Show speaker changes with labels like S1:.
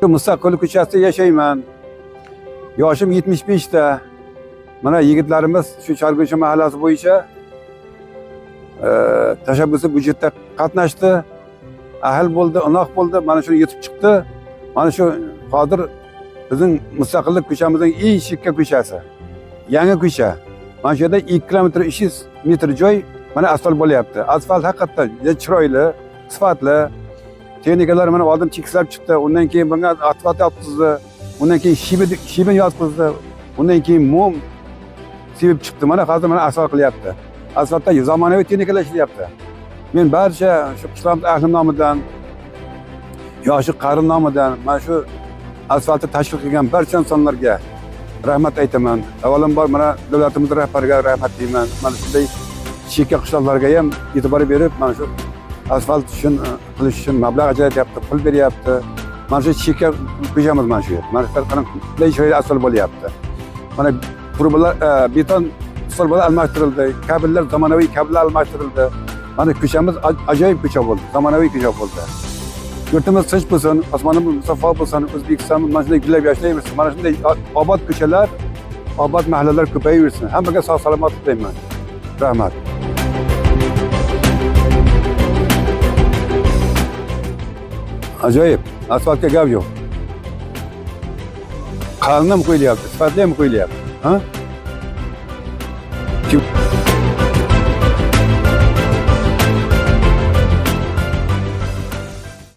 S1: Mustaqil ko'chasida yashayman. Yoshim 75 ta. Mana yigitlarimiz shu Chargo'sha mahallasi bo'yicha tashabbusi budjetda qatnashdi. Ahil bo'ldi, unoq bo'ldi. Mana shuni yetib chiqdi. Mana shu hozir bizning mustaqillik ko'chamizning eng chekka ko'chasi. Yangi ko'cha. Mana shu yerda 2 km 300 metr joy mana asfalt bo'lyapti. Asfalt haqiqatdan chiroyli, sifatli. Texnikalar mana oldin cheklab chiqdi. Undan keyin bunga asfalt yotqizdi. Undan keyin shibin yotqizdi. Undan keyin mum sevib chiqdi. Mana hozir mana asfalt qilyapti. Asfaltda zamonaviy texnikalar ishlayapti. Men barcha shu qishloq ahli nomidan, yoshi qarim nomidan mana shu asfaltni tashkil qilgan barcha insonlarga rahmat aytaman. Avvalambor mana davlatimiz rahbariga rahmat deyman. Mana shunday chekka qishloqlarga ham e'tibor berib, mana shu asfalt uchun qilish uchun mablag' ajratyapti, pul beryapti. Mana shu chekka ko'chamiz mana shu yer. Mana shu qanday chiroyli asfalt bo'lyapti. Mana qurblar beton stolbalar almashtirildi, kabellar zamonaviy kabellar almashtirildi. Mana ko'chamiz ajoyib ko'cha bo'ldi, zamonaviy ko'cha bo'ldi. Yurtimiz tinch bo'lsin, osmonimiz musaffo bo'lsin, O'zbekiston mana shunday gullab yashaymiz. Mana shunday obod ko'chalar, obod mahallalar ko'payaversin. Hammaga sog' salomat tilayman. Rahmat. Ajoyib. Asfaltga gap yo'q. Qalin ham qo'yilyapti, sifatli ham qo'yilyapti. Ha?